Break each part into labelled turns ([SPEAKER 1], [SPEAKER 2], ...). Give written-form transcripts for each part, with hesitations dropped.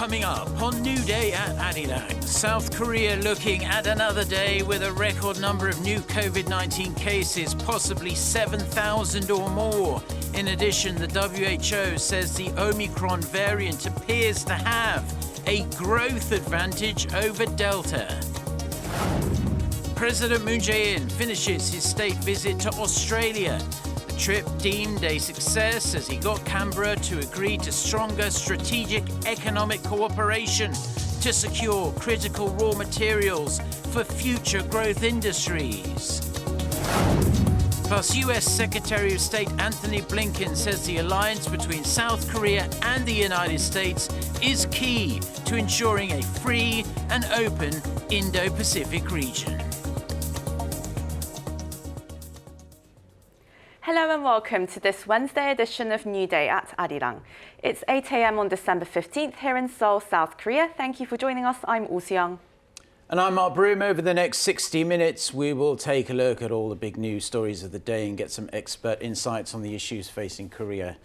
[SPEAKER 1] Coming up on New Day at Arirang, South Korea looking at another day with a record number of new COVID-19 cases, possibly 7,000 or more. In addition, the WHO says the Omicron variant appears to have a growth advantage over Delta. President Moon Jae-in finishes his state visit to Australia. The trip deemed a success as he got Canberra to agree to stronger strategic economic cooperation to secure critical raw materials for future growth industries. Plus, US Secretary of State Anthony Blinken says the alliance between South Korea and the United States is key to ensuring a free and open Indo-Pacific region.
[SPEAKER 2] Hello and welcome to this Wednesday edition of New Day at Arirang. It's 8 a.m. on December 15th here in Seoul, South Korea. Thank you for joining us. I'm Oh Seung.
[SPEAKER 1] And I'm Mark Broom. Over the next 60 minutes, we will take a look at all the big news stories of the day and get some expert insights on the issues facing Korea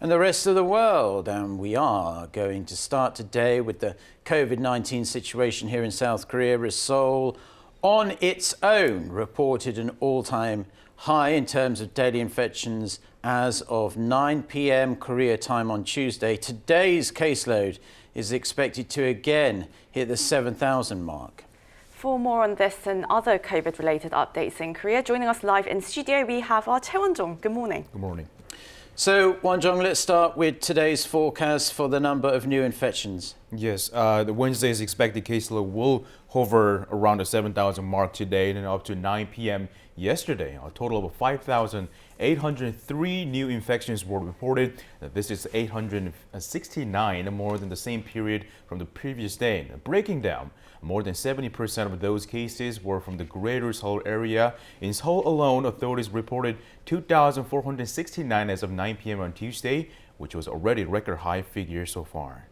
[SPEAKER 1] and the rest of the world. And we are going to start today with the COVID-19 situation here in South Korea, as Seoul on its own reported an all-time high in terms of daily infections as of 9 p.m. Korea time on Tuesday. Today's caseload is expected to again hit the 7,000 mark.
[SPEAKER 2] For more on this and other COVID-related updates in Korea, joining us live in studio, we have our Tae Won-jong. Good morning.
[SPEAKER 3] Good morning.
[SPEAKER 1] So, Won-jong, let's start with today's forecast for the number of new infections.
[SPEAKER 3] Yes, the Wednesday's expected caseload will hover around the 7,000 mark today and up to 9 p.m. yesterday. A total of 5,803 new infections were reported. This is 869 more than the same period from the previous day. Breaking down, more than 70% of those cases were from the greater Seoul area. In Seoul alone, authorities reported 2,469 as of 9 p.m. on Tuesday, which was already a record high figure so far.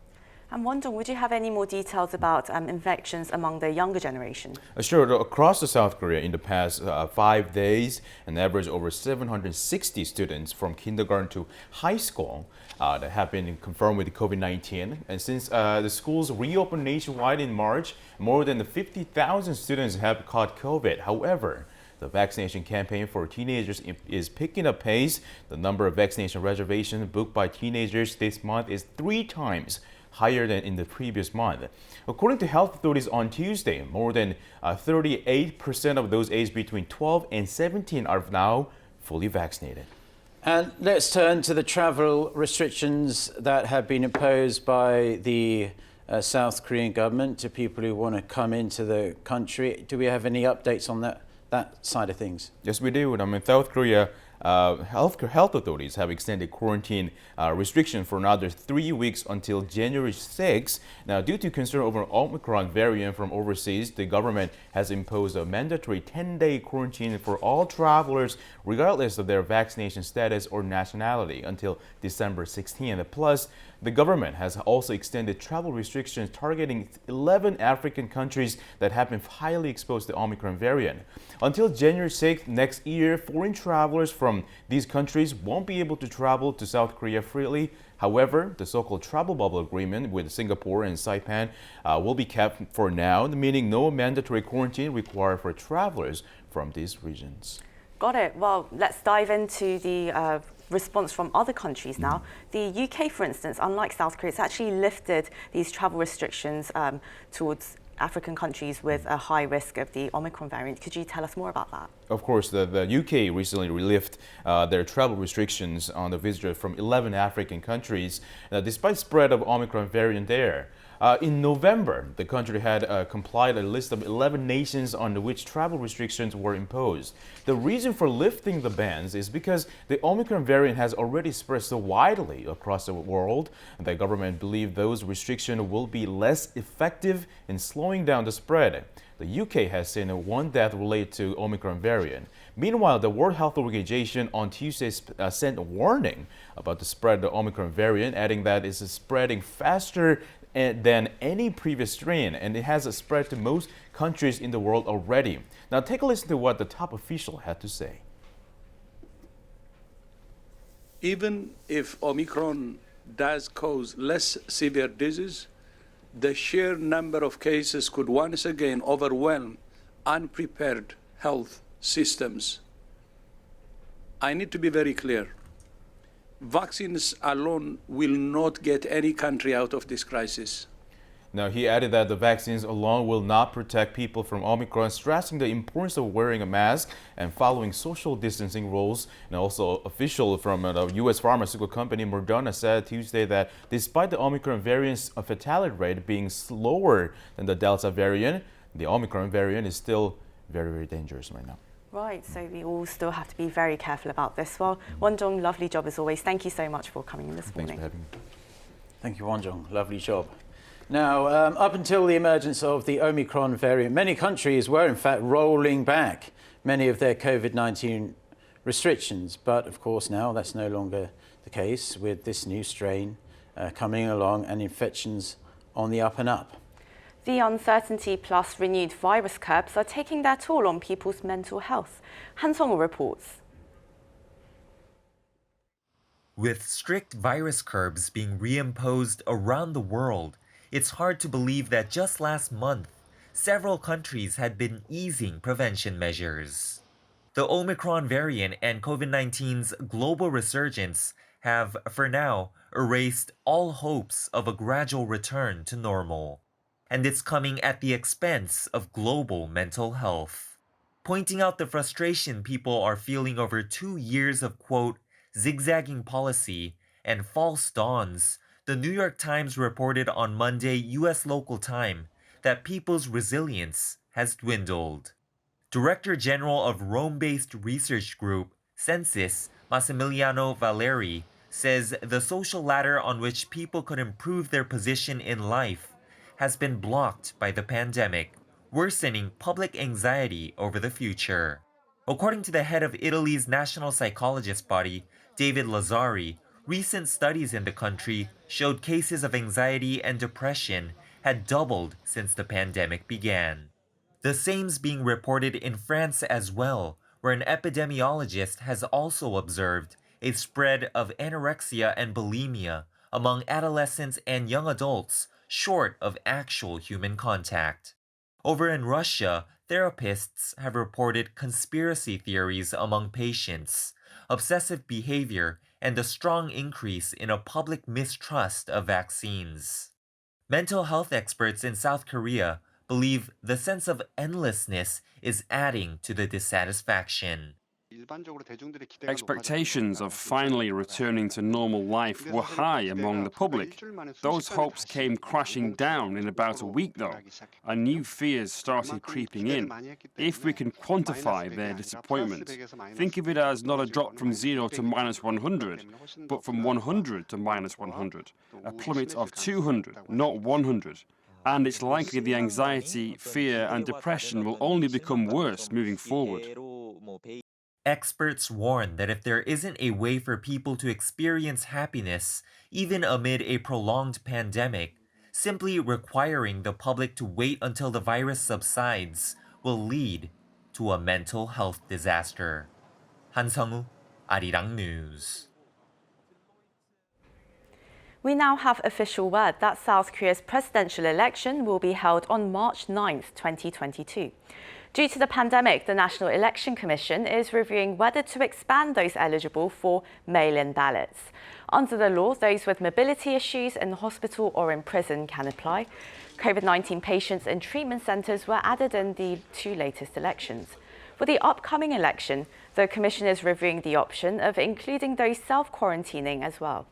[SPEAKER 2] I'm wondering, would you have any more details about infections among the younger generation?
[SPEAKER 3] Sure. Across the South Korea in the past 5 days, an average over 760 students from kindergarten to high school that have been confirmed with COVID-19. And since the schools reopened nationwide in March, more than 50,000 students have caught COVID. However, the vaccination campaign for teenagers is picking up pace. The number of vaccination reservations booked by teenagers this month is 3 times higher than in the previous month. According to health authorities on Tuesday, more than 38% of those aged between 12 and 17 are now fully vaccinated.
[SPEAKER 1] And let's turn to the travel restrictions that have been imposed by the South Korean government to people who want to come into the country. Do we have any updates on that side of things?
[SPEAKER 3] Yes, we do. I mean, South Korea health authorities have extended quarantine restriction for another 3 weeks until January 6. Now, due to concern over Omicron variant from overseas, the government has imposed a mandatory 10-day quarantine for all travelers, regardless of their vaccination status or nationality, until December 16th. Plus, the government has also extended travel restrictions targeting 11 African countries that have been highly exposed to Omicron variant. Until January 6th next year, foreign travelers from these countries won't be able to travel to South Korea freely. However, the so-called travel bubble agreement with Singapore and Saipan will be kept for now, meaning no mandatory quarantine required for travelers from these regions.
[SPEAKER 2] Got it. Well, let's dive into the response from other countries now. The UK, for instance, unlike South Korea, it's actually lifted these travel restrictions towards African countries with a high risk of the Omicron variant. Could you tell us more about that?
[SPEAKER 3] Of course, the UK recently lifted their travel restrictions on the visitors from 11 African countries, despite spread of Omicron variant there. In November, the country had complied a list of 11 nations on which travel restrictions were imposed. The reason for lifting the bans is because the Omicron variant has already spread so widely across the world. The government believes those restrictions will be less effective in slowing down the spread. The UK has seen one death related to Omicron variant. Meanwhile, the World Health Organization on Tuesday sent a warning about the spread of the Omicron variant, adding that it's spreading faster than any previous strain, and it has spread to most countries in the world already. Now take a listen to what the top official had to say.
[SPEAKER 4] Even if Omicron does cause less severe disease, the sheer number of cases could once again overwhelm unprepared health systems. I need to be very clear. Vaccines alone will not get any country out of this crisis.
[SPEAKER 3] Now, he added that the vaccines alone will not protect people from Omicron, stressing the importance of wearing a mask and following social distancing rules. And also, official from the U.S. pharmaceutical company Moderna said Tuesday that despite the Omicron variant's fatality rate being slower than the Delta variant, the Omicron variant is still very, very dangerous right now.
[SPEAKER 2] Right, so we all still have to be very careful about this. Well, Wonjong, lovely job as always. Thank you so much for coming in this morning.
[SPEAKER 3] Thanks for having me.
[SPEAKER 1] Thank you, Wonjong. Lovely job. Now, up until the emergence of the Omicron variant, many countries were in fact rolling back many of their COVID-19 restrictions. But of course now that's no longer the case with this new strain coming along and infections on the up and up.
[SPEAKER 2] The uncertainty plus renewed virus curbs are taking their toll on people's mental health. Han Song reports.
[SPEAKER 5] With strict virus curbs being reimposed around the world, it's hard to believe that just last month, several countries had been easing prevention measures. The Omicron variant and COVID-19's global resurgence have, for now, erased all hopes of a gradual return to normal. And it's coming at the expense of global mental health. Pointing out the frustration people are feeling over 2 years of, quote, zigzagging policy and false dawns, the New York Times reported on Monday U.S. local time that people's resilience has dwindled. Director General of Rome-based research group Census, Massimiliano Valeri, says the social ladder on which people could improve their position in life has been blocked by the pandemic, worsening public anxiety over the future. According to the head of Italy's national psychologist body, David Lazzari, recent studies in the country showed cases of anxiety and depression had doubled since the pandemic began. The same's being reported in France as well, where an epidemiologist has also observed a spread of anorexia and bulimia among adolescents and young adults short of actual human contact. Over in Russia, therapists have reported conspiracy theories among patients, obsessive behavior, and a strong increase in a public mistrust of vaccines. Mental health experts in South Korea believe the sense of endlessness is adding to the dissatisfaction.
[SPEAKER 6] Expectations of finally returning to normal life were high among the public. Those hopes came crashing down in about a week, though, and new fears started creeping in. If we can quantify their disappointment, think of it as not a drop from 0 to minus 100, but from 100 to minus 100, a plummet of 200, not 100. And it's likely the anxiety, fear, and depression will only become worse moving forward.
[SPEAKER 5] Experts warn that if there isn't a way for people to experience happiness, even amid a prolonged pandemic, simply requiring the public to wait until the virus subsides will lead to a mental health disaster. Han Sung-woo, Arirang News.
[SPEAKER 2] We now have official word that South Korea's presidential election will be held on March 9th, 2022. Due to the pandemic, the National Election Commission is reviewing whether to expand those eligible for mail-in ballots. Under the law, those with mobility issues in hospital or in prison can apply. COVID-19 patients in treatment centres were added in the 2 latest elections. For the upcoming election, the Commission is reviewing the option of including those self-quarantining as well.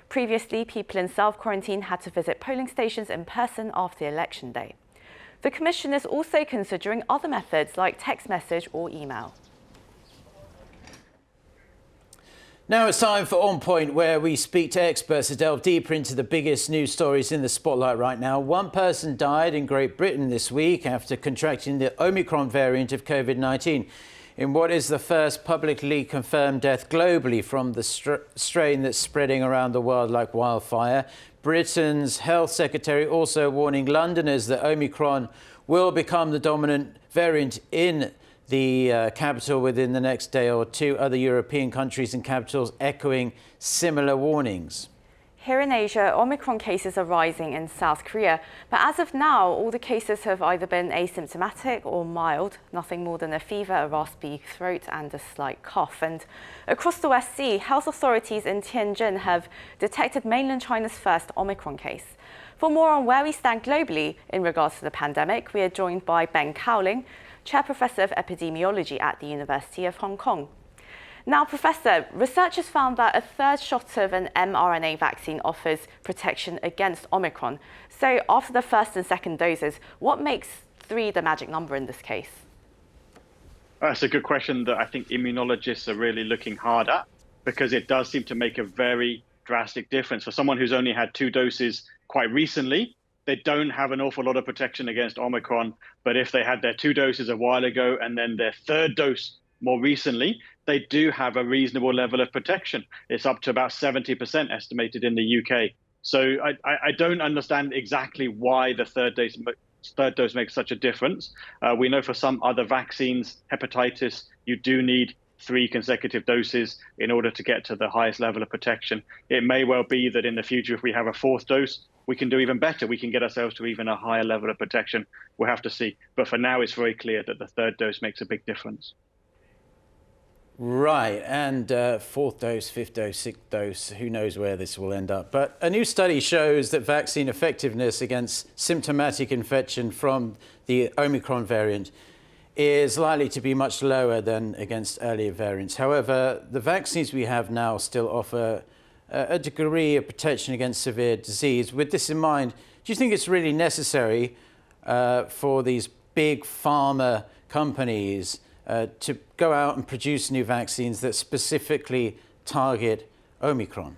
[SPEAKER 2] Previously, people in self-quarantine had to visit polling stations in person after election day. The Commission is also considering other methods like text message or email.
[SPEAKER 1] Now it's time for Onpoint, where we speak to experts to delve deeper into the biggest news stories in the spotlight right now. One person died in Great Britain this week after contracting the Omicron variant of COVID-19, in what is the first publicly confirmed death globally from the strain that's spreading around the world like wildfire. Britain's health secretary also warning Londoners that Omicron will become the dominant variant in the capital within the next day or two. Other European countries and capitals echoing similar warnings.
[SPEAKER 2] Here in Asia, Omicron cases are rising in South Korea, but as of now, all the cases have either been asymptomatic or mild, nothing more than a fever, a raspy throat and a slight cough. And across the West Sea, health authorities in Tianjin have detected mainland China's first Omicron case. For more on where we stand globally in regards to the pandemic, we are joined by Ben Cowling, Chair Professor of Epidemiology at the University of Hong Kong. Now, Professor, researchers found that a third shot of an mRNA vaccine offers protection against Omicron. So after the first and second doses, what makes 3 the magic number in this case?
[SPEAKER 7] That's a good question that I think immunologists are really looking hard at, because it does seem to make a very drastic difference. For someone who's only had 2 doses quite recently, they don't have an awful lot of protection against Omicron. But if they had their 2 doses a while ago and then their 3rd dose more recently, they do have a reasonable level of protection. It's up to about 70% estimated in the UK. So I don't understand exactly why the third dose makes such a difference. We know for some other vaccines, hepatitis, you do need 3 consecutive doses in order to get to the highest level of protection. It may well be that in the future, if we have a 4th dose, we can do even better. We can get ourselves to even a higher level of protection. We'll have to see. But for now, it's very clear that the 3rd dose makes a big difference.
[SPEAKER 1] Right, and 4th dose, 5th dose, 6th dose, who knows where this will end up. But a new study shows that vaccine effectiveness against symptomatic infection from the Omicron variant is likely to be much lower than against earlier variants. However, the vaccines we have now still offer a degree of protection against severe disease. With this in mind, do you think it's really necessary for these big pharma companies to go out and produce new vaccines that specifically target Omicron?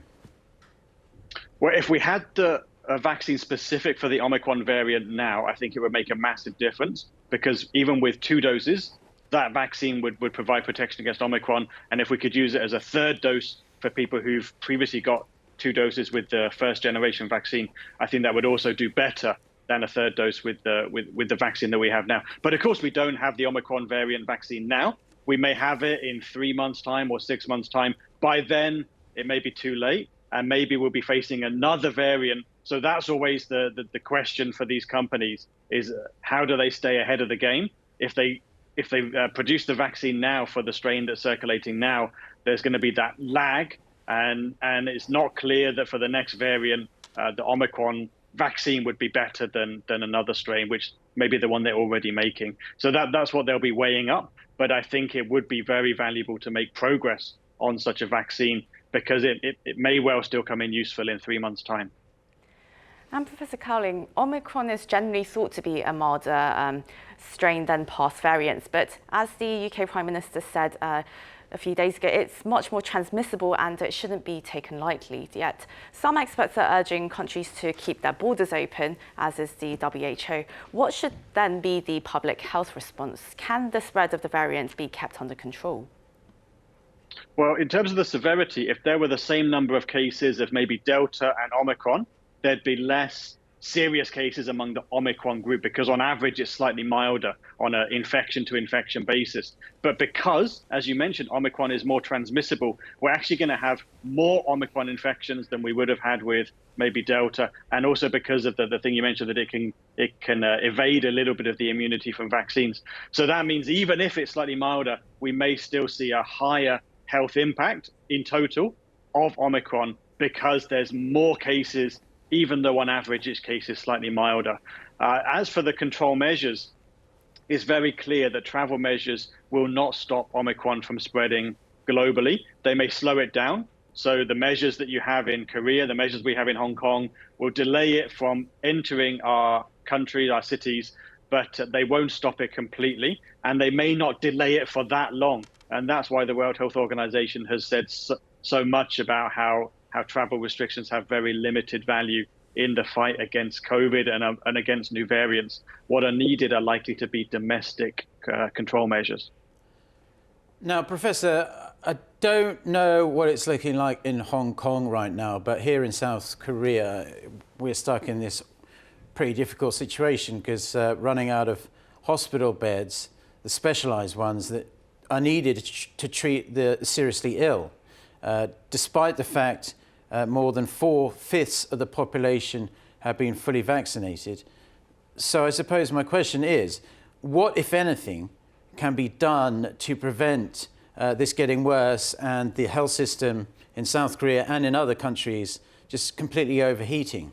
[SPEAKER 7] Well, if we had a vaccine specific for the Omicron variant now, I think it would make a massive difference, because even with 2 doses, that vaccine would provide protection against Omicron. And if we could use it as a 3rd dose for people who've previously got 2 doses with the 1st generation vaccine, I think that would also do better than a 3rd dose with the vaccine that we have now. But of course, we don't have the Omicron variant vaccine now. We may have it in 3 months' time or 6 months' time. By then, it may be too late, and maybe we'll be facing another variant. So that's always the question for these companies, is how do they stay ahead of the game? If they produce the vaccine now for the strain that's circulating now, there's going to be that lag, and it's not clear that for the next variant, the Omicron vaccine would be better than another strain, which may be the one they're already making. So that's what they'll be weighing up. But I think it would be very valuable to make progress on such a vaccine, because it may well still come in useful in 3 months' time.
[SPEAKER 2] And Professor Cowling, Omicron is generally thought to be a milder strain than past variants, but as the UK Prime Minister said a few days ago, it's much more transmissible and it shouldn't be taken lightly. Yet some experts are urging countries to keep their borders open, as is the WHO. What should then be the public health response? Can the spread of the variant be kept under control?
[SPEAKER 7] Well, in terms of the severity, if there were the same number of cases of maybe Delta and Omicron, there'd be less serious cases among the Omicron group, because on average it's slightly milder on an infection to infection basis. But because, as you mentioned, Omicron is more transmissible, we're actually going to have more Omicron infections than we would have had with maybe Delta, and also because of the thing you mentioned, that it can evade a little bit of the immunity from vaccines. So that means even if it's slightly milder, we may still see a higher health impact in total of Omicron, because there's more cases, even though on average each case is slightly milder. As for the control measures, it's very clear that travel measures will not stop Omicron from spreading globally. They may slow it down. So the measures that you have in Korea, the measures we have in Hong Kong, will delay it from entering our country, our cities, but they won't stop it completely. And they may not delay it for that long. And that's why the World Health Organization has said so much about how travel restrictions have very limited value in the fight against COVID and against new variants. What are needed are likely to be domestic control measures.
[SPEAKER 1] Now, Professor, I don't know what it's looking like in Hong Kong right now, but here in South Korea, we're stuck in this pretty difficult situation, because running out of hospital beds, the specialized ones that are needed to treat the seriously ill, despite the fact more than 4/5 of the population have been fully vaccinated. So I suppose my question is, what, if anything, can be done to prevent this getting worse and the health system in South Korea and in other countries just completely overheating?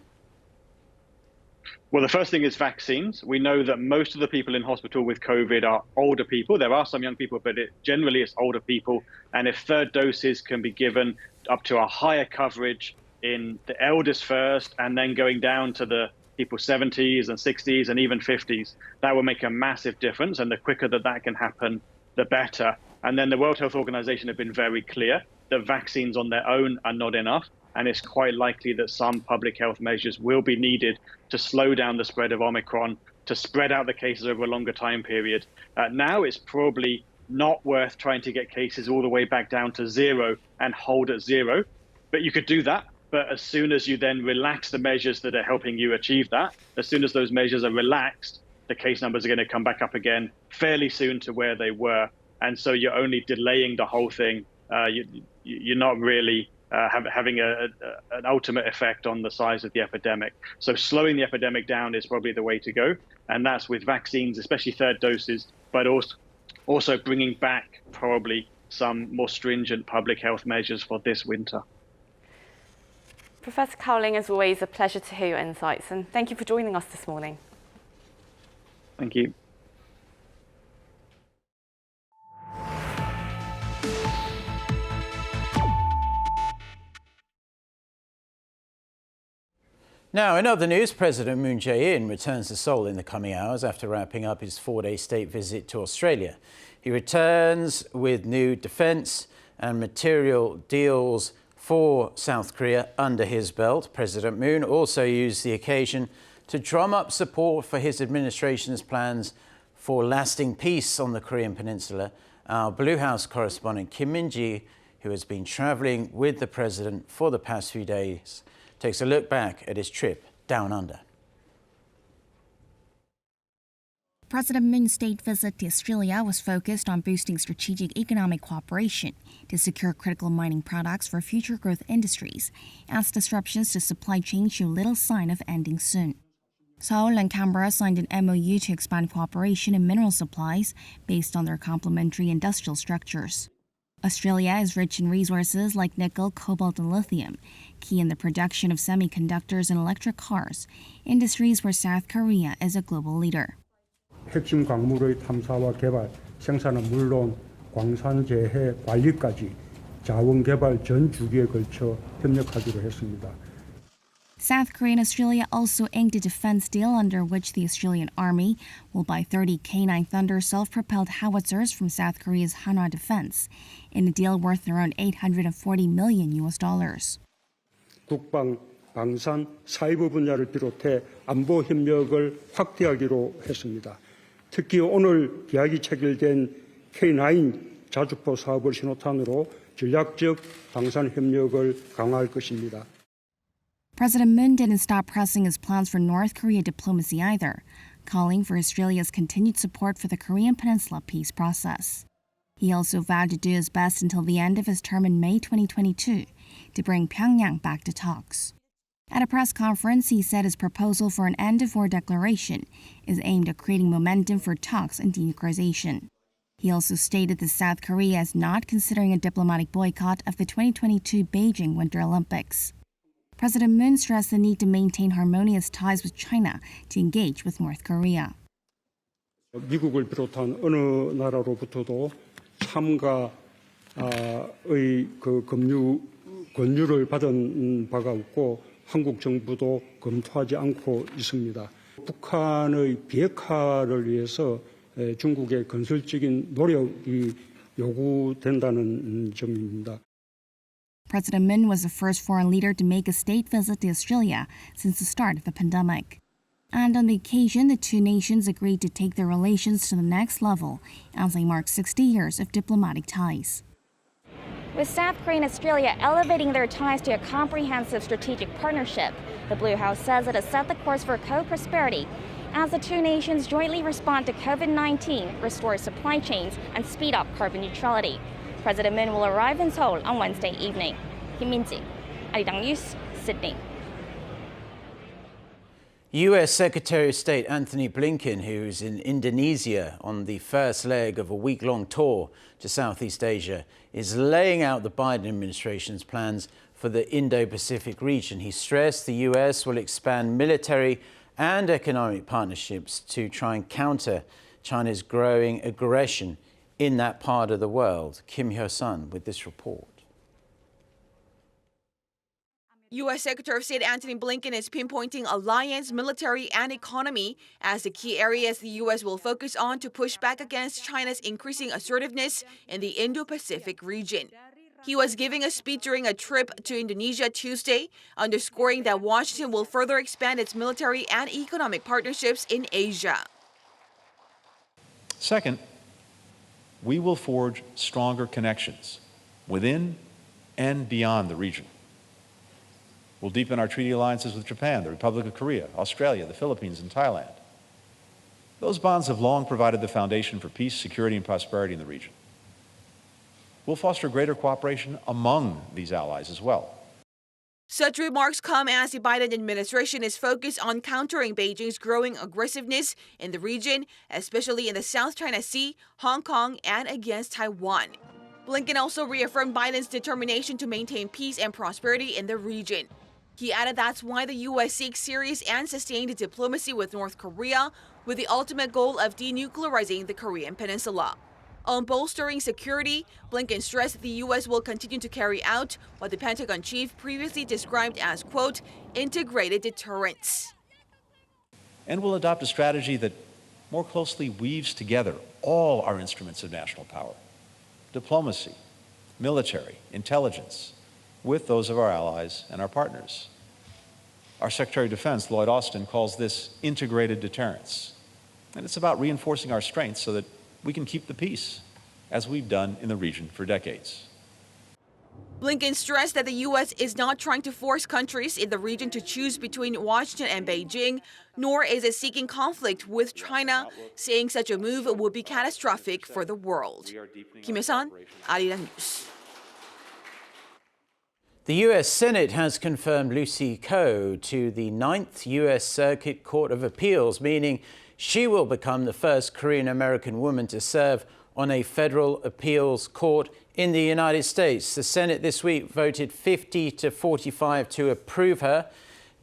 [SPEAKER 7] Well, the first thing is vaccines. We know that most of the people in hospital with COVID are older people. There are some young people, but generally it's older people. And if third doses can be given up to a higher coverage in the elders first, and then going down to the people 70s and 60s and even 50s, that will make a massive difference. And the quicker that can happen, the better. And then the World Health Organization have been very clear that vaccines on their own are not enough. And it's quite likely that some public health measures will be needed to slow down the spread of Omicron, to spread out the cases over a longer time period. Now it's probably not worth trying to get cases all the way back down to zero and hold at zero. But you could do that. But as soon as you then relax the measures that are helping you achieve that, as soon as those measures are relaxed, the case numbers are going to come back up again fairly soon to where they were. And so you're only delaying the whole thing. You're not really having an ultimate effect on the size of the epidemic. So slowing the epidemic down is probably the way to go. And that's with vaccines, especially third doses, but also bringing back probably some more stringent public health measures for this winter.
[SPEAKER 2] Professor Cowling, as always, a pleasure to hear your insights, and thank you for joining us this morning.
[SPEAKER 7] Thank you.
[SPEAKER 1] Now, in other news, President Moon Jae-in returns to Seoul in the coming hours after wrapping up his 4-day state visit to Australia. He returns with new defence and material deals for South Korea under his belt. President Moon also used the occasion to drum up support for his administration's plans for lasting peace on the Korean Peninsula. Our Blue House correspondent Kim Min-ji, who has been travelling with the president for the past few days, takes a look back at his trip down under.
[SPEAKER 8] President Moon's state visit to Australia was focused on boosting strategic economic cooperation to secure critical mining products for future growth industries, as disruptions to supply chains show little sign of ending soon. Seoul and Canberra signed an MOU to expand cooperation in mineral supplies based on their complementary industrial structures. Australia is rich in resources like nickel, cobalt, and lithium, key in the production of semiconductors and electric cars, industries where South Korea is a global leader.
[SPEAKER 9] 핵심 광물의 탐사와 개발, 생산은 물론 광산 재해 관리까지 자원 개발 전 주기에 걸쳐 협력하기로 했습니다.
[SPEAKER 8] South Korea and Australia also inked a defense deal under which the Australian Army will buy 30 K9 Thunder self-propelled howitzers from South Korea's Hanwha Defense, in a deal worth around $840 million.
[SPEAKER 9] 국방, 방산, 사이버 분야를 비롯해 안보 협력을 확대하기로 했습니다. 특히 오늘 계약이 체결된 K9 자주포 사업을 신호탄으로 전략적 방산 협력을 강화할 것입니다.
[SPEAKER 8] President Moon didn't stop pressing his plans for North Korea diplomacy either, calling for Australia's continued support for the Korean Peninsula peace process. He also vowed to do his best until the end of his term in May 2022 to bring Pyongyang back to talks. At a press conference, he said his proposal for an end-of-war declaration is aimed at creating momentum for talks and denuclearization. He also stated that South Korea is not considering a diplomatic boycott of the 2022 Beijing Winter Olympics. President Moon stressed the need to maintain harmonious ties with China to engage with North Korea.
[SPEAKER 9] 미국을 비롯한 어느 나라로부터도 참가의 권유를 받은 바가 없고 한국 정부도 검토하지 않고 있습니다. 북한의 비핵화를 위해서 중국의 건설적인 노력이 요구된다는 점입니다.
[SPEAKER 8] President Moon was the first foreign leader to make a state visit to Australia since the start of the pandemic. And on the occasion, the two nations agreed to take their relations to the next level as they mark 60 years of diplomatic ties.
[SPEAKER 10] With South Korea and Australia elevating their ties to a comprehensive strategic partnership, the Blue House says it has set the course for co-prosperity as the two nations jointly respond to COVID-19, restore supply chains, and speed up carbon neutrality. President Moon will arrive in Seoul on Wednesday evening. Kim Min-ji, Arirang News, Sydney.
[SPEAKER 1] US Secretary of State Antony Blinken, who is in Indonesia on the first leg of a week-long tour to Southeast Asia, is laying out the Biden administration's plans for the Indo-Pacific region. He stressed the US will expand military and economic partnerships to try and counter China's growing aggression in that part of the world. Kim Hyo-sun with this report.
[SPEAKER 11] U.S. Secretary of State Antony Blinken is pinpointing alliance, military, and economy as the key areas the U.S. will focus on to push back against China's increasing assertiveness in the Indo-Pacific region. He was giving a speech during a trip to Indonesia Tuesday, underscoring that Washington will further expand its military and economic partnerships in Asia.
[SPEAKER 12] Second, we will forge stronger connections within and beyond the region. We'll deepen our treaty alliances with Japan, the Republic of Korea, Australia, the Philippines, and Thailand. Those bonds have long provided the foundation for peace, security, and prosperity in the region. We'll foster greater cooperation among these allies as well.
[SPEAKER 11] Such remarks come as the Biden administration is focused on countering Beijing's growing aggressiveness in the region, especially in the South China Sea, Hong Kong, and against Taiwan. Blinken also reaffirmed Biden's determination to maintain peace and prosperity in the region. He added that's why the U.S. seeks serious and sustained diplomacy with North Korea, with the ultimate goal of denuclearizing the Korean peninsula. On bolstering security, Blinken stressed that the U.S. will continue to carry out what the Pentagon chief previously described as, quote, integrated deterrence.
[SPEAKER 12] And we'll adopt a strategy that more closely weaves together all our instruments of national power: diplomacy, military, intelligence, with those of our allies and our partners. Our Secretary of Defense, Lloyd Austin, calls this integrated deterrence. And it's about reinforcing our strengths so that we can keep the peace, as we've done in the region for decades.
[SPEAKER 11] Blinken stressed that the U.S. is not trying to force countries in the region to choose between Washington and Beijing, nor is it seeking conflict with China, saying such a move would be catastrophic for the world. Kim Hyo-sun, Arirang News.
[SPEAKER 1] The U.S. Senate has confirmed Lucy Koh to the 9th U.S. Circuit Court of Appeals, meaning she will become the first Korean-American woman to serve on a federal appeals court in the United States. The Senate this week voted 50 to 45 to approve her.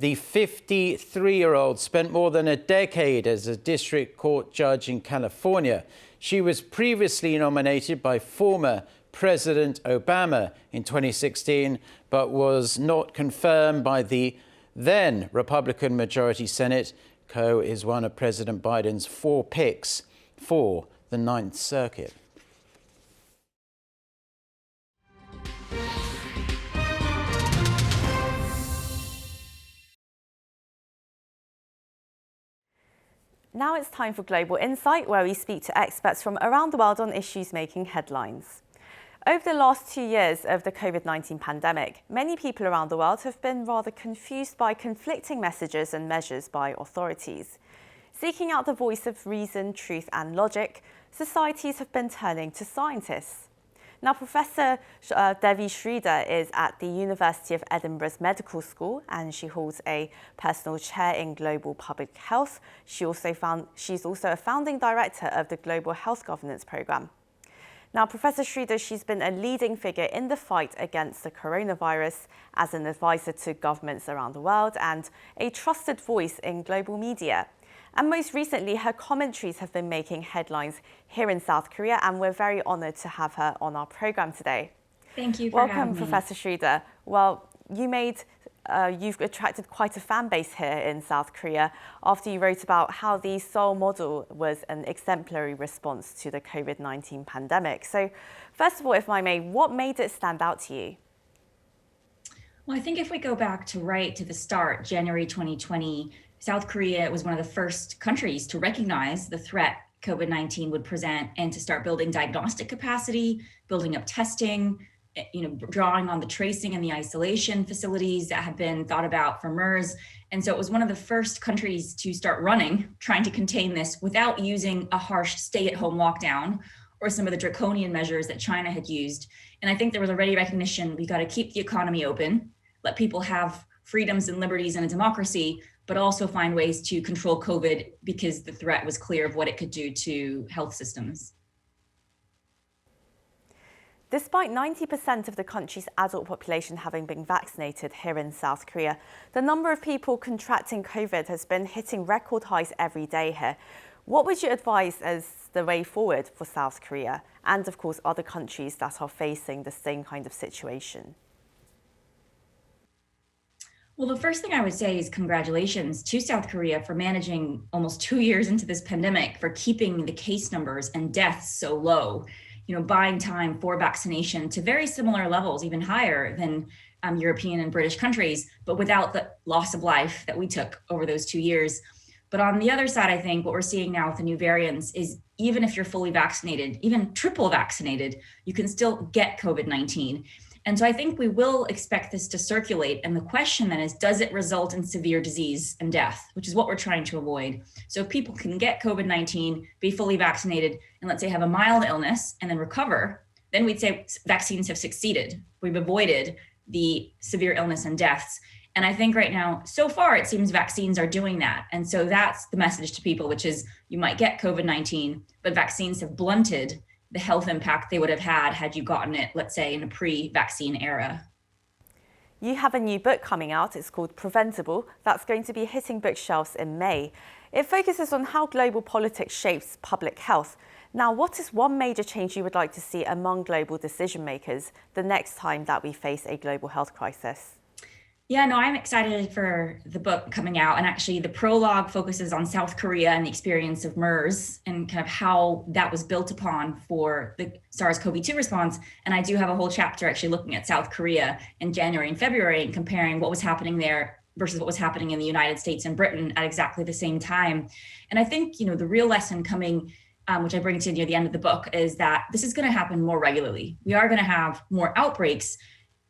[SPEAKER 1] The 53-year-old spent more than a decade as a district court judge in California. She was previously nominated by former President Obama in 2016, but was not confirmed by the then Republican majority Senate. Koh is one of President Biden's 4 picks for the 9th Circuit.
[SPEAKER 2] Now it's time for Global Insight, where we speak to experts from around the world on issues making headlines. Over the last 2 years of the COVID-19 pandemic, many people around the world have been rather confused by conflicting messages and measures by authorities. Seeking out the voice of reason, truth and logic, societies have been turning to scientists. Now, Professor Devi Sridhar is at the University of Edinburgh's Medical School, and she holds a personal chair in global public health. She's also a founding director of the Global Health Governance Programme. Now, Professor Sridhar, she's been a leading figure in the fight against the coronavirus as an advisor to governments around the world and a trusted voice in global media. And most recently, her commentaries have been making headlines here in South Korea, and we're very honoured to have her on our programme today.
[SPEAKER 13] Thank you for having me.
[SPEAKER 2] Welcome, Professor Sridhar. Well, you've attracted quite a fan base here in South Korea after you wrote about how the Seoul model was an exemplary response to the COVID-19 pandemic. So, first of all, if I may, what made it stand out to you?
[SPEAKER 13] Well, I think if we go back to the start, January 2020, South Korea was one of the first countries to recognize the threat COVID-19 would present and to start building diagnostic capacity, building up testing, drawing on the tracing and the isolation facilities that have been thought about for MERS. And so it was one of the first countries to start trying to contain this without using a harsh stay-at-home lockdown or some of the draconian measures that China had used. And I think there was already recognition, we got to keep the economy open. let people have freedoms and liberties in a democracy, but also find ways to control COVID because the threat was clear of what it could do to health systems.
[SPEAKER 2] Despite 90% of the country's adult population having been vaccinated here in South Korea, the number of people contracting COVID has been hitting record highs every day here. What would you advise as the way forward for South Korea and, of course, other countries that are facing the same kind of situation?
[SPEAKER 13] Well, the first thing I would say is congratulations to South Korea for managing almost 2 years into this pandemic, for keeping the case numbers and deaths so low, buying time for vaccination to very similar levels, even higher than European and British countries, but without the loss of life that we took over those 2 years. But on the other side, I think what we're seeing now with the new variants is even if you're fully vaccinated, even triple vaccinated, you can still get COVID-19. And so I think we will expect this to circulate. And the question then is, does it result in severe disease and death, which is what we're trying to avoid. So if people can get COVID-19, be fully vaccinated, and let's say have a mild illness and then recover, then we'd say vaccines have succeeded. We've avoided the severe illness and deaths. And I think right now, so far, it seems vaccines are doing that. And so that's the message to people, which is you might get COVID-19, but vaccines have blunted the health impact they would have had you gotten it, let's say, in a pre-vaccine era.
[SPEAKER 2] You have a new book coming out. It's called Preventable. That's going to be hitting bookshelves in May. It focuses on how global politics shapes public health. Now, what is one major change you would like to see among global decision makers the next time that we face a global health crisis?
[SPEAKER 13] Yeah, no, I'm excited for the book coming out. And actually, the prologue focuses on South Korea and the experience of MERS and kind of how that was built upon for the SARS-CoV-2 response. And I do have a whole chapter actually looking at South Korea in January and February and comparing what was happening there versus what was happening in the United States and Britain at exactly the same time. And I think, the real lesson coming, which I bring to near the end of the book, is that this is going to happen more regularly. We are going to have more outbreaks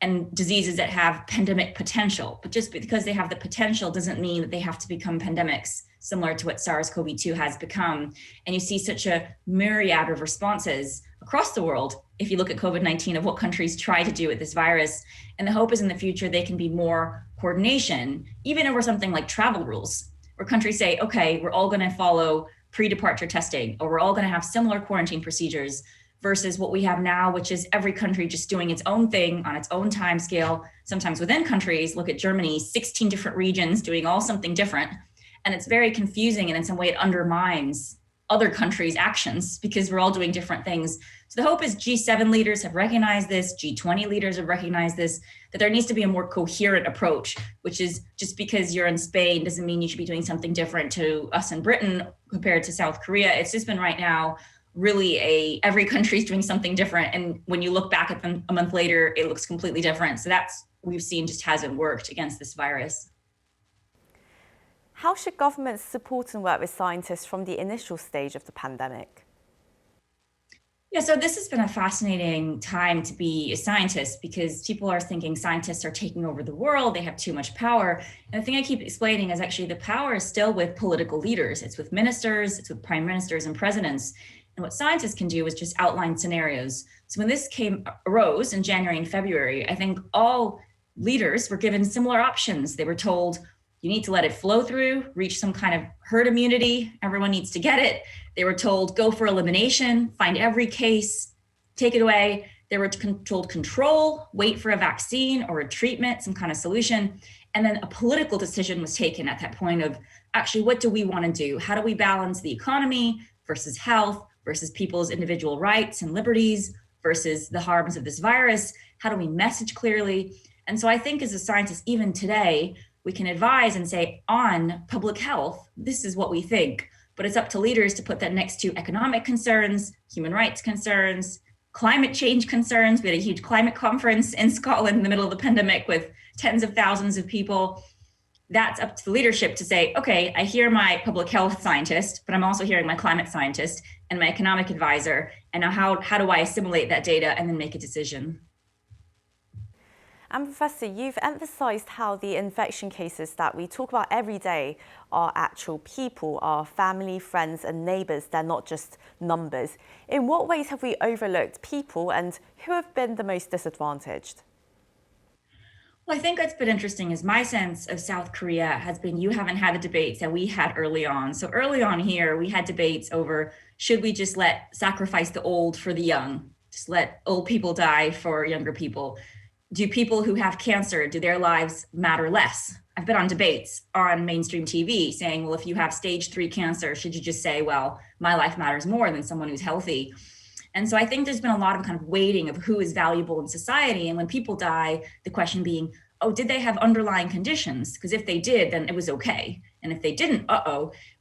[SPEAKER 13] and diseases that have pandemic potential, but just because they have the potential doesn't mean that they have to become pandemics, similar to what SARS-CoV-2 has become. And you see such a myriad of responses across the world, if you look at COVID-19, of what countries try to do with this virus. And the hope is in the future, they can be more coordination, even over something like travel rules, where countries say, okay, we're all gonna follow pre-departure testing, or we're all gonna have similar quarantine procedures, versus what we have now, which is every country just doing its own thing on its own time scale. Sometimes within countries, look at Germany, 16 different regions doing all something different. And it's very confusing, and in some way it undermines other countries' actions because we're all doing different things. So the hope is G7 leaders have recognized this, G20 leaders have recognized this, that there needs to be a more coherent approach, which is just because you're in Spain doesn't mean you should be doing something different to us in Britain compared to South Korea. It's just been right now really every country's doing something different. And when you look back at them a month later, it looks completely different. So that's, we've seen just hasn't worked against this virus.
[SPEAKER 2] How should governments support and work with scientists from the initial stage of the pandemic?
[SPEAKER 13] Yeah, so this has been a fascinating time to be a scientist because people are thinking scientists are taking over the world, they have too much power. And the thing I keep explaining is actually the power is still with political leaders. It's with ministers, it's with prime ministers and presidents. And what scientists can do is just outline scenarios. So when this arose in January and February, I think all leaders were given similar options. They were told, you need to let it flow through, reach some kind of herd immunity. Everyone needs to get it. They were told, go for elimination, find every case, take it away. They were told control, wait for a vaccine or a treatment, some kind of solution. And then a political decision was taken at that point of actually, what do we want to do? How do we balance the economy versus health versus people's individual rights and liberties versus the harms of this virus? How do we message clearly? And so I think as a scientist, even today, we can advise and say on public health, this is what we think, but it's up to leaders to put that next to economic concerns, human rights concerns, climate change concerns. We had a huge climate conference in Scotland in the middle of the pandemic with tens of thousands of people. That's up to the leadership to say, okay, I hear my public health scientist, but I'm also hearing my climate scientist and my economic advisor. And now how do I assimilate that data and then make a decision?
[SPEAKER 2] And Professor, you've emphasised how the infection cases that we talk about every day are actual people, are family, friends and neighbours. They're not just numbers. In what ways have we overlooked people and who have been the most disadvantaged?
[SPEAKER 13] Well, I think what's been interesting is my sense of South Korea has been you haven't had the debates that we had early on. So early on here, we had debates over should we just sacrifice the old for the young, just let old people die for younger people? Do people who have cancer, do their lives matter less? I've been on debates on mainstream TV saying, well, if you have stage 3 cancer, should you just say, well, my life matters more than someone who's healthy? And so I think there's been a lot of kind of weighting of who is valuable in society. And when people die, the question being, oh, did they have underlying conditions? Because if they did, then it was okay. And if they didn't,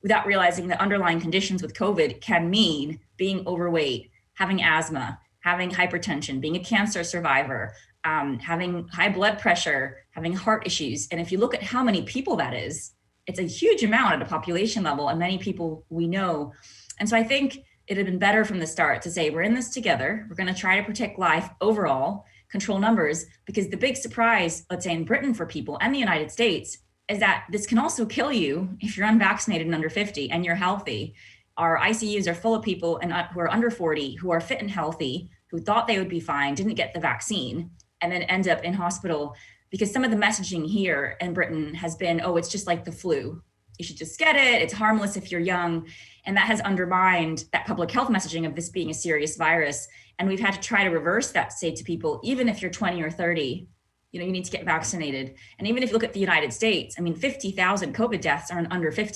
[SPEAKER 13] without realizing that underlying conditions with COVID can mean being overweight, having asthma, having hypertension, being a cancer survivor, having high blood pressure, having heart issues. And if you look at how many people that is, it's a huge amount at a population level and many people we know. And so I think it had been better from the start to say, we're in this together. We're going to try to protect life overall, control numbers, because the big surprise, let's say in Britain for people and the United States, is that this can also kill you if you're unvaccinated and under 50 and you're healthy. Our ICUs are full of people who are under 40, who are fit and healthy, who thought they would be fine, didn't get the vaccine, and then end up in hospital because some of the messaging here in Britain has been, oh, it's just like the flu. You should just get it. It's harmless if you're young. And that has undermined that public health messaging of this being a serious virus. And we've had to try to reverse that, say to people, even if you're 20 or 30, you need to get vaccinated. And even if you look at the United States, 50,000 COVID deaths are in under 50s.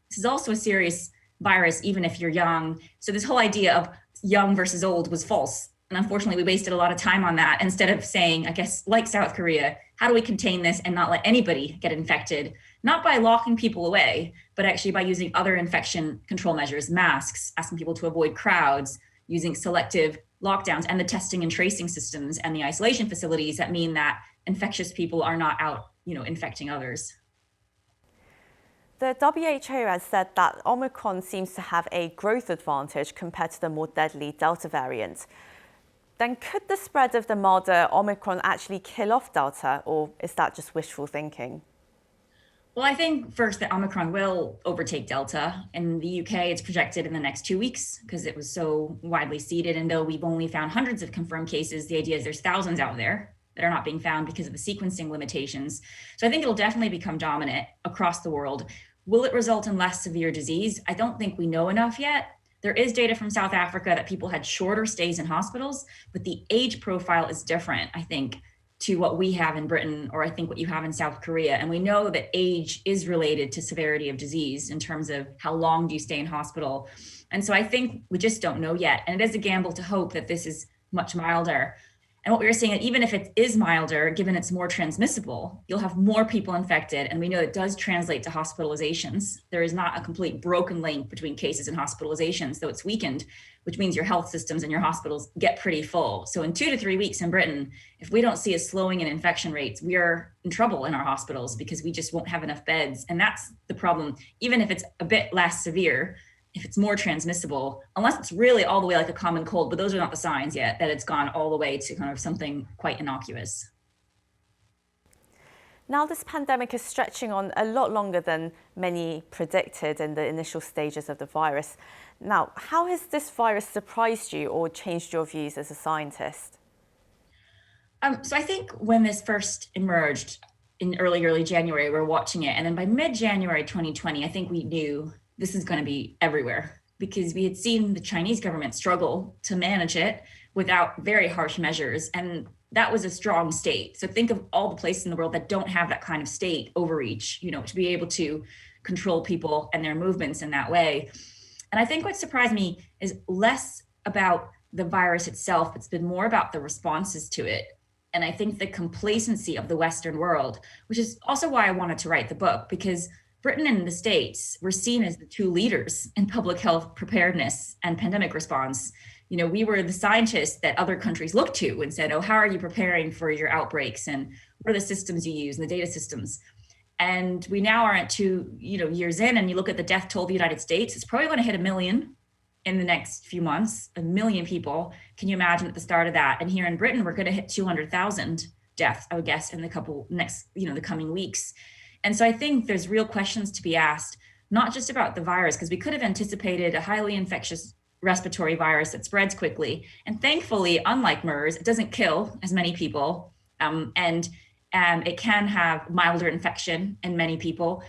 [SPEAKER 13] This is also a serious virus, even if you're young. So this whole idea of young versus old was false. And unfortunately, we wasted a lot of time on that instead of saying, I guess, like South Korea, how do we contain this and not let anybody get infected? Not by locking people away, but actually by using other infection control measures, masks, asking people to avoid crowds, using selective lockdowns and the testing and tracing systems and the isolation facilities that mean that infectious people are not out, infecting others.
[SPEAKER 2] The WHO has said that Omicron seems to have a growth advantage compared to the more deadly Delta variant. Then could the spread of the milder Omicron actually kill off Delta, or is that just wishful thinking?
[SPEAKER 13] Well, I think first that Omicron will overtake Delta. In the UK, it's projected in the next 2 weeks because it was so widely seeded. And though we've only found hundreds of confirmed cases, the idea is there's thousands out there that are not being found because of the sequencing limitations. So I think it'll definitely become dominant across the world. Will it result in less severe disease? I don't think we know enough yet. There is data from South Africa that people had shorter stays in hospitals, but the age profile is different, I think, to what we have in Britain, or I think what you have in South Korea. And we know that age is related to severity of disease in terms of how long do you stay in hospital. And so I think we just don't know yet. And it is a gamble to hope that this is much milder. And what we were seeing, that even if it is milder, given it's more transmissible, you'll have more people infected. And we know it does translate to hospitalizations. There is not a complete broken link between cases and hospitalizations, though it's weakened, which means your health systems and your hospitals get pretty full. So in 2 to 3 weeks in Britain, if we don't see a slowing in infection rates, we are in trouble in our hospitals because we just won't have enough beds. And that's the problem. Even if it's a bit less severe, if it's more transmissible, unless it's really all the way like a common cold, but those are not the signs yet, that it's gone all the way to kind of something quite innocuous.
[SPEAKER 2] Now this pandemic is stretching on a lot longer than many predicted in the initial stages of the virus. Now, how has this virus surprised you or changed your views as a scientist?
[SPEAKER 13] So I think when this first emerged in early January, we were watching it. And then by mid-January 2020, I think we knew this is going to be everywhere because we had seen the Chinese government struggle to manage it without very harsh measures. And that was a strong state. So think of all the places in the world that don't have that kind of state overreach, to be able to control people and their movements in that way. And I think what surprised me is less about the virus itself. It's been more about the responses to it. And I think the complacency of the Western world, which is also why I wanted to write the book, because Britain and the States were seen as the two leaders in public health preparedness and pandemic response. We were the scientists that other countries looked to and said, oh, how are you preparing for your outbreaks? And what are the systems you use and the data systems? And we now are at 2 years in, and you look at the death toll of the United States, it's probably going to hit 1 million in the next few months, 1 million people. Can you imagine at the start of that? And here in Britain, we're going to hit 200,000 deaths, I would guess, in the the coming weeks. And so I think there's real questions to be asked, not just about the virus, because we could have anticipated a highly infectious respiratory virus that spreads quickly. And thankfully, unlike MERS, it doesn't kill as many people. And It can have milder infection in many people,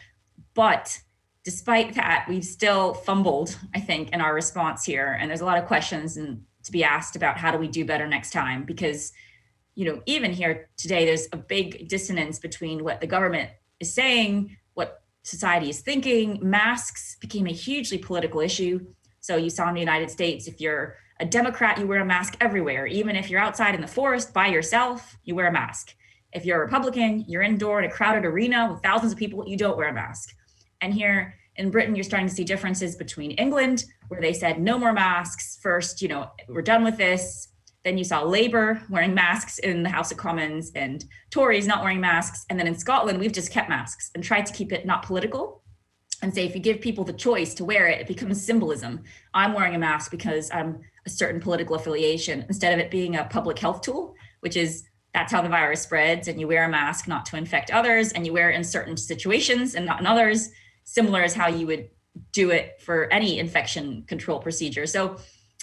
[SPEAKER 13] but despite that, we've still fumbled, I think, in our response here. And there's a lot of questions to be asked about how do we do better next time? Because, even here today, there's a big dissonance between what the government is saying, what society is thinking. Masks became a hugely political issue. So you saw in the United States, if you're a Democrat, you wear a mask everywhere. Even if you're outside in the forest by yourself, you wear a mask. If you're a Republican, you're indoor in a crowded arena with thousands of people, you don't wear a mask. And here in Britain, you're starting to see differences between England, where they said no more masks first, we're done with this. Then you saw Labour wearing masks in the House of Commons and Tories not wearing masks. And then in Scotland, we've just kept masks and tried to keep it not political and say, if you give people the choice to wear it, it becomes symbolism. I'm wearing a mask because I'm a certain political affiliation, instead of it being a public health tool, which is that's how the virus spreads. And you wear a mask not to infect others, and you wear it in certain situations and not in others, similar as how you would do it for any infection control procedure. So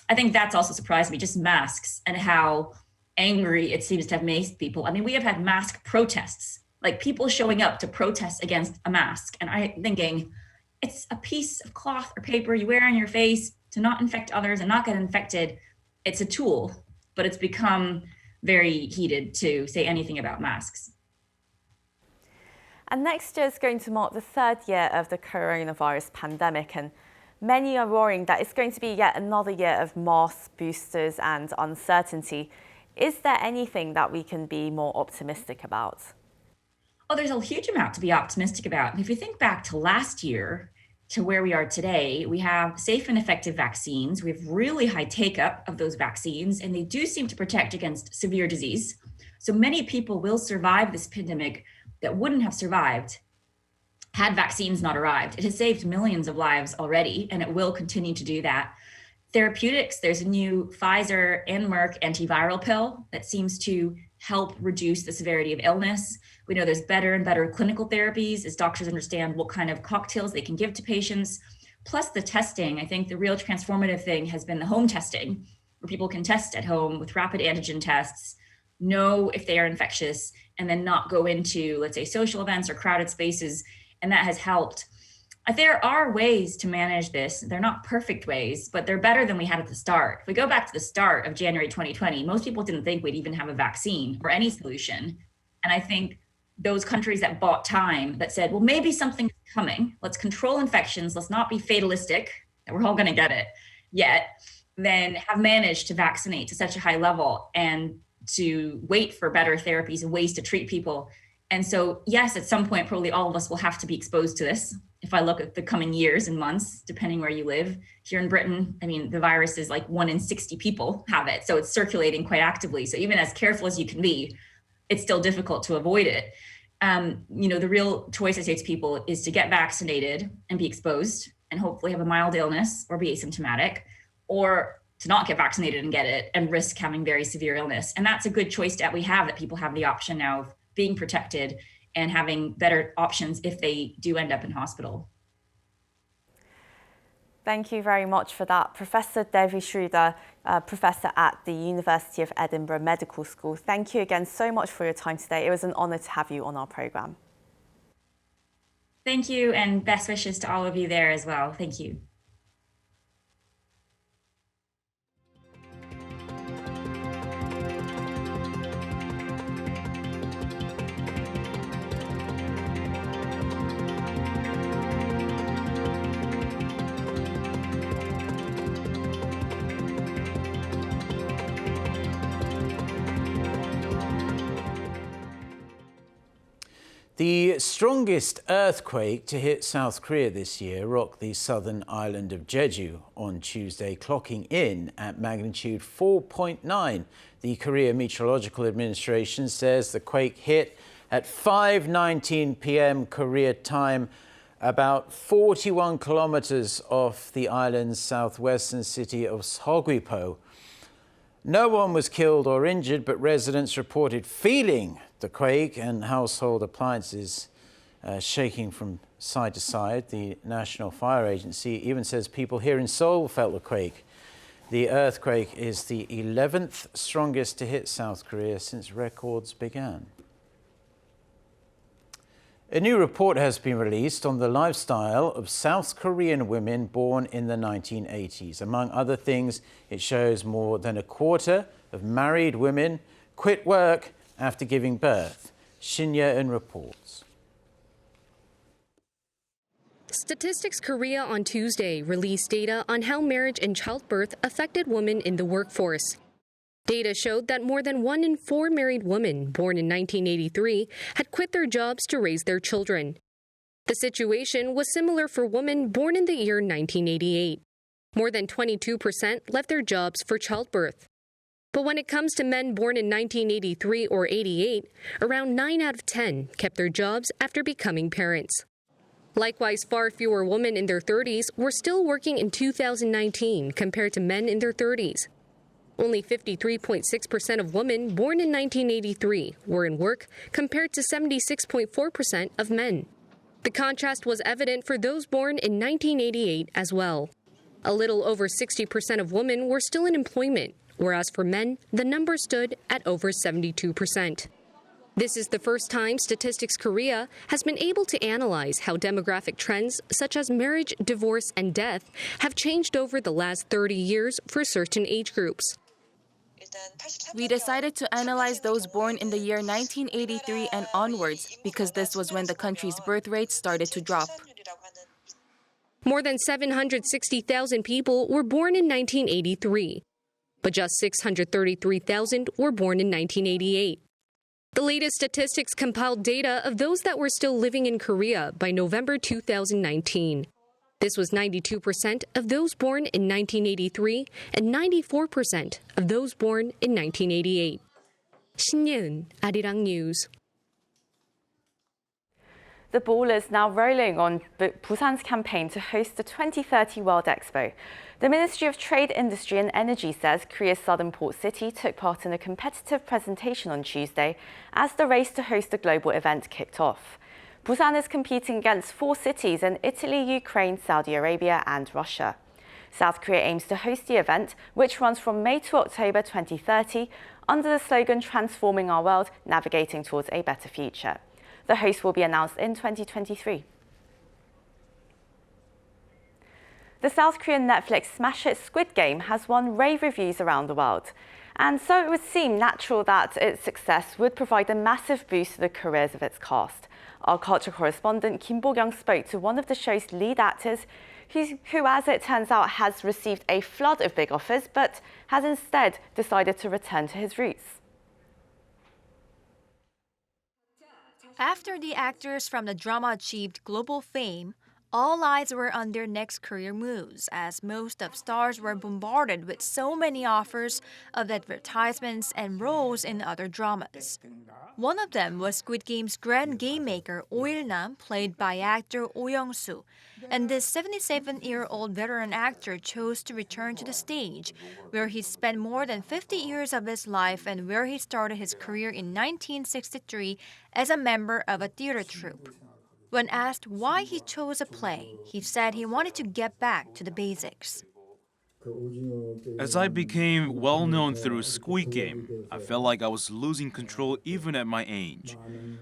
[SPEAKER 13] I think that's also surprised me, just masks and how angry it seems to have made people. I mean, we have had mask protests, like people showing up to protest against a mask. And I'm thinking, it's a piece of cloth or paper you wear on your face to not infect others and not get infected. It's a tool, but it's become very heated to say anything about masks.
[SPEAKER 2] And next year is going to mark the third year of the coronavirus pandemic, and many are worrying that it's going to be yet another year of mask boosters and uncertainty. Is there anything that we can be more optimistic about?
[SPEAKER 13] Oh, there's a huge amount to be optimistic about. If you think back to last year to where we are today, we have safe and effective vaccines. We have really high take-up of those vaccines, and they do seem to protect against severe disease. So many people will survive this pandemic that wouldn't have survived had vaccines not arrived. It has saved millions of lives already, and it will continue to do that. Therapeutics, there's a new Pfizer and Merck antiviral pill that seems to help reduce the severity of illness. We know there's better and better clinical therapies as doctors understand what kind of cocktails they can give to patients. Plus the testing, I think the real transformative thing has been the home testing, where people can test at home with rapid antigen tests, know if they are infectious, and then not go into, let's say, social events or crowded spaces. And that has helped. There are ways to manage this. They're not perfect ways, but they're better than we had at the start. If we go back to the start of January 2020, most people didn't think we'd even have a vaccine or any solution. And I think those countries that bought time, that said, well, maybe something's coming, let's control infections, let's not be fatalistic, that we're all gonna get it yet, then have managed to vaccinate to such a high level and to wait for better therapies and ways to treat people. And so, yes, at some point, probably all of us will have to be exposed to this. If I look at the coming years and months, depending where you live, here in Britain, I mean, the virus is like 1 in 60 people have it. So it's circulating quite actively. So even as careful as you can be, it's still difficult to avoid it. The real choice I say to people is to get vaccinated and be exposed and hopefully have a mild illness or be asymptomatic, or to not get vaccinated and get it and risk having very severe illness. And that's a good choice that we have, that people have the option now of being protected and having better options if they do end up in hospital.
[SPEAKER 2] Thank you very much for that. Professor Devi Sridhar, professor at the University of Edinburgh Medical School. Thank you again so much for your time today. It was an honour to have you on our programme.
[SPEAKER 13] Thank you, and best wishes to all of you there as well. Thank you.
[SPEAKER 1] The strongest earthquake to hit South Korea this year rocked the southern island of Jeju on Tuesday, clocking in at magnitude 4.9. The Korea Meteorological Administration says the quake hit at 5:19 p.m. Korea time, about 41 kilometers off the island's southwestern city of Seoul. No one was killed or injured, but residents reported feeling the quake and household appliances shaking from side to side. The National Fire Agency even says people here in Seoul felt the quake. The earthquake is the 11th strongest to hit South Korea since records began. A new report has been released on the lifestyle of South Korean women born in the 1980s. Among other things, it shows more than a quarter of married women quit work after giving birth. Shin Ye-eun reports.
[SPEAKER 14] Statistics Korea on Tuesday released data on how marriage and childbirth affected women in the workforce. Data showed that more than 1 in 4 married women born in 1983 had quit their jobs to raise their children. The situation was similar for women born in the year 1988. More than 22% left their jobs for childbirth. But when it comes to men born in 1983 or 88, around 9 out of 10 kept their jobs after becoming parents. Likewise, far fewer women in their 30s were still working in 2019 compared to men in their 30s. Only 53.6% of women born in 1983 were in work compared to 76.4% of men. The contrast was evident for those born in 1988 as well. A little over 60% of women were still in employment, whereas for men, the number stood at over 72%. This is the first time Statistics Korea has been able to analyze how demographic trends such as marriage, divorce, and death have changed over the last 30 years for certain age groups.
[SPEAKER 15] We decided to analyze those born in the year 1983 and onwards because this was when the country's birth rate started to drop.
[SPEAKER 14] More than 760,000 people were born in 1983, but just 633,000 were born in 1988. The latest statistics compiled data of those that were still living in Korea by November 2019. This was 92% of those born in 1983 and 94% of those born in 1988. Shin Ye-eun, Arirang News.
[SPEAKER 2] The ball is now rolling on Busan's campaign to host the 2030 World Expo. The Ministry of Trade, Industry and Energy says Korea's southern port city took part in a competitive presentation on Tuesday as the race to host the global event kicked off. Busan is competing against 4 cities in Italy, Ukraine, Saudi Arabia and Russia. South Korea aims to host the event, which runs from May to October 2030, under the slogan Transforming Our World, Navigating Towards a Better Future. The host will be announced in 2023. The South Korean Netflix smash hit Squid Game has won rave reviews around the world. And so it would seem natural that its success would provide a massive boost to the careers of its cast. Our culture correspondent Kim Bo-kyung spoke to one of the show's lead actors, who, as it turns out, has received a flood of big offers, but has instead decided to return to his roots.
[SPEAKER 16] After the actors from the drama achieved global fame, all eyes were on their next career moves, as most of stars were bombarded with so many offers of advertisements and roles in other dramas. One of them was Squid Game's grand game maker Oh Il-nam, played by actor Oh Young-soo. And this 77-year-old veteran actor chose to return to the stage, where he spent more than 50 years of his life and where he started his career in 1963 as a member of a theater troupe. When asked why he chose a play, he said he wanted to get back to the basics.
[SPEAKER 17] As I became well-known through Squid Game, I felt like I was losing control even at my age.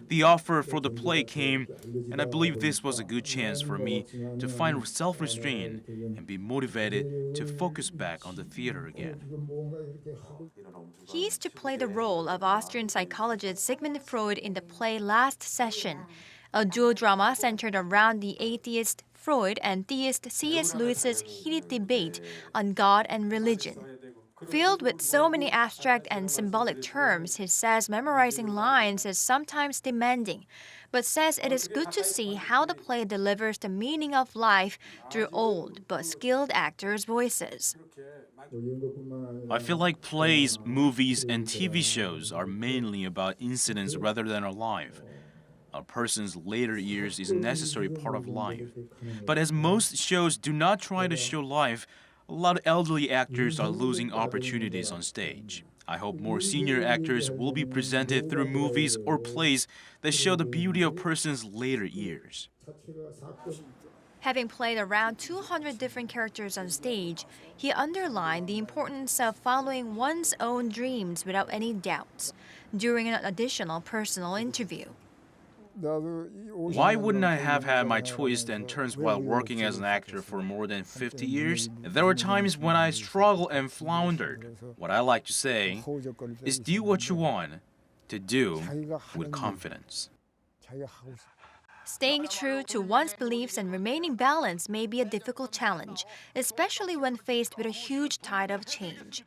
[SPEAKER 17] The offer for the play came, and I believe this was a good chance for me to find self-restraint and be motivated to focus back on the theater again.
[SPEAKER 16] He is to play the role of Austrian psychologist Sigmund Freud in the play Last Session, a duo drama centered around the atheist Freud and theist C.S. Lewis's heated debate on God and religion. Filled with so many abstract and symbolic terms, he says memorizing lines is sometimes demanding, but says it is good to see how the play delivers the meaning of life through old but skilled actors' voices.
[SPEAKER 17] I feel like plays, movies, and TV shows are mainly about incidents rather than our life. A person's later years is a necessary part of life. But as most shows do not try to show life, a lot of elderly actors are losing opportunities on stage. I hope more senior actors will be presented through movies or plays that show the beauty of a person's later years.
[SPEAKER 16] Having played around 200 different characters on stage, he underlined the importance of following one's own dreams without any doubts during an additional personal interview.
[SPEAKER 17] Why wouldn't I have had my twists and turns while working as an actor for more than 50 years? There were times when I struggled and floundered. What I like to say is do what you want to do with confidence.
[SPEAKER 16] Staying true to one's beliefs and remaining balanced may be a difficult challenge, especially when faced with a huge tide of change.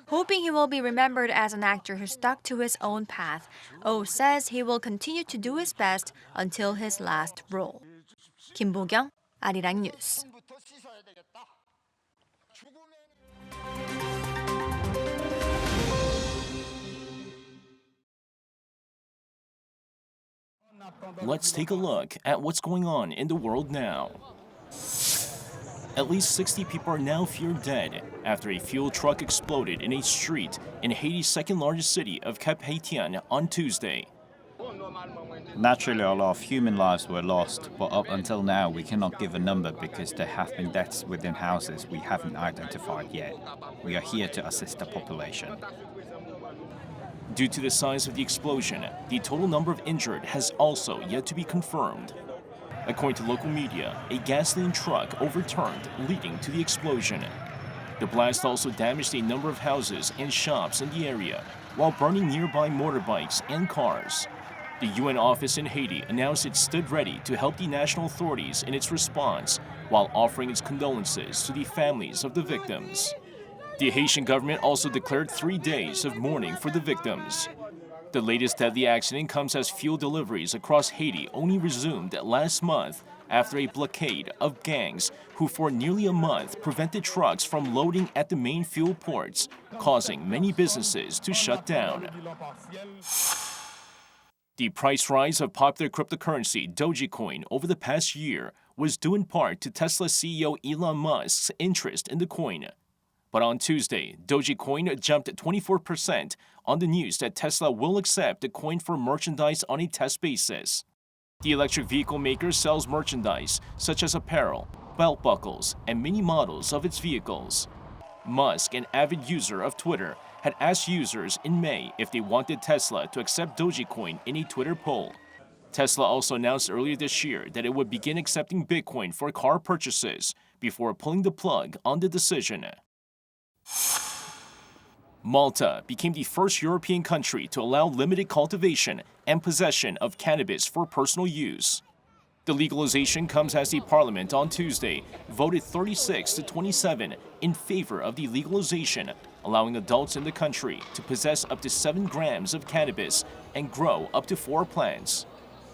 [SPEAKER 16] Hoping he will be remembered as an actor who stuck to his own path, Oh says he will continue to do his best until his last role. Kim Bo-kyung, Arirang News.
[SPEAKER 18] Let's take a look at what's going on in the world now. At least 60 people are now feared dead after a fuel truck exploded in a street in Haiti's second largest city of Cap Haitien on Tuesday.
[SPEAKER 19] Naturally, a lot of human lives were lost, but up until now we cannot give a number because there have been deaths within houses we haven't identified yet. We are here to assist the population.
[SPEAKER 18] Due to the size of the explosion, the total number of injured has also yet to be confirmed. According to local media, a gasoline truck overturned, leading to the explosion. The blast also damaged a number of houses and shops in the area, while burning nearby motorbikes and cars. The UN office in Haiti announced it stood ready to help the national authorities in its response, while offering its condolences to the families of the victims. The Haitian government also declared 3 days of mourning for the victims. The latest deadly accident comes as fuel deliveries across Haiti only resumed last month after a blockade of gangs who for nearly a month prevented trucks from loading at the main fuel ports, causing many businesses to shut down. The price rise of popular cryptocurrency Dogecoin over the past year was due in part to Tesla CEO Elon Musk's interest in the coin. But on Tuesday, Dogecoin jumped 24% on the news that Tesla will accept the coin for merchandise on a test basis. The electric vehicle maker sells merchandise such as apparel, belt buckles, and mini models of its vehicles. Musk, an avid user of Twitter, had asked users in May if they wanted Tesla to accept Dogecoin in a Twitter poll. Tesla also announced earlier this year that it would begin accepting Bitcoin for car purchases before pulling the plug on the decision. Malta became the first European country to allow limited cultivation and possession of cannabis for personal use. The legalization comes as the parliament on Tuesday voted 36 to 27 in favor of the legalization, allowing adults in the country to possess up to 7 grams of cannabis and grow up to 4 plants.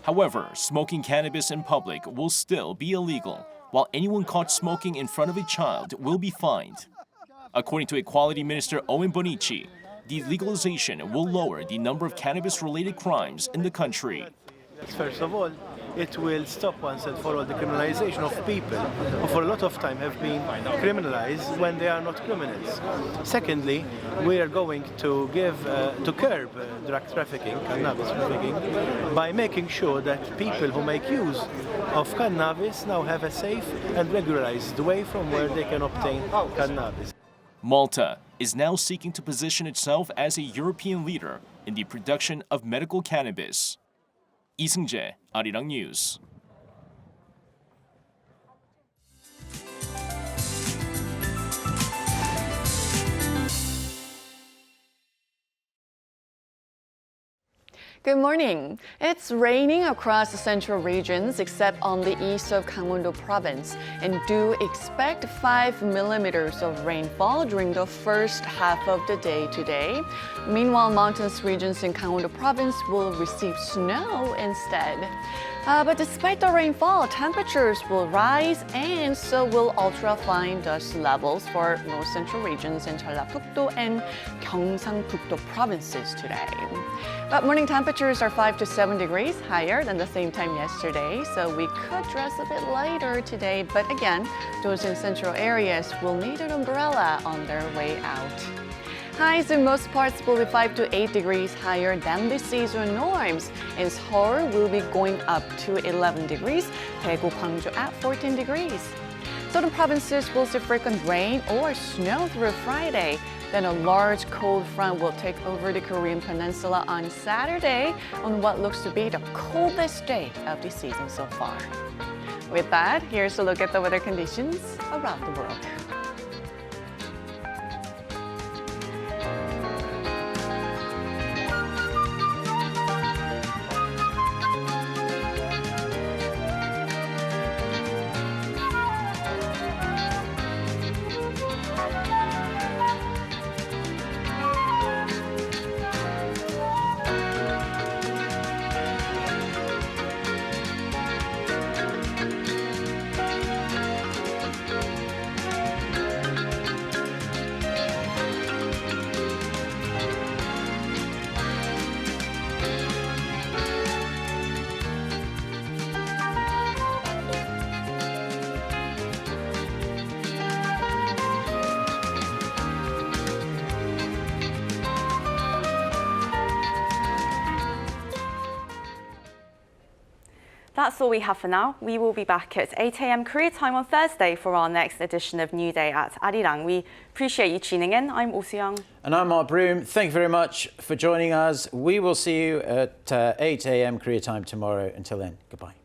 [SPEAKER 18] However, smoking cannabis in public will still be illegal, while anyone caught smoking in front of a child will be fined. According to Equality Minister Owen Bonici, the legalization will lower the number of cannabis-related crimes in the country.
[SPEAKER 20] First of all, it will stop once and for all the criminalization of people who for a lot of time have been criminalized when they are not criminals. Secondly, we are going to curb drug trafficking, cannabis trafficking, by making sure that people who make use of cannabis now have a safe and regularized way from where they can obtain cannabis.
[SPEAKER 18] Malta is now seeking to position itself as a European leader in the production of medical cannabis. Lee Seung-jae, Arirang News.
[SPEAKER 21] Good morning. It's raining across the central regions except on the east of Gangwon-do province, and do expect 5 millimeters of rainfall during the first half of the day today. Meanwhile, mountainous regions in Gangwon-do province will receive snow instead. But despite the rainfall, temperatures will rise, and so will ultra-fine dust levels for most central regions in Jeollabuk-do and Gyeongsang-pukto provinces today. But morning temperatures are 5 to 7 degrees higher than the same time yesterday, so we could dress a bit lighter today. But again, those in central areas will need an umbrella on their way out. Highs in most parts will be 5 to 8 degrees higher than the seasonal norms. In Seoul, we'll be going up to 11 degrees, Daegu, Gwangju at 14 degrees. Southern provinces will see frequent rain or snow through Friday. Then a large cold front will take over the Korean peninsula on Saturday on what looks to be the coldest day of the season so far. With that, here's a look at the weather conditions around the world.
[SPEAKER 2] That's all we have for now. We will be back at 8 a.m. Korea time on Thursday for our next edition of New Day at Arirang. We appreciate you tuning in. I'm Oh Soo-young.
[SPEAKER 1] And I'm Mark Broom. Thank you very much for joining us. We will see you at 8 a.m. Korea time tomorrow. Until then, goodbye.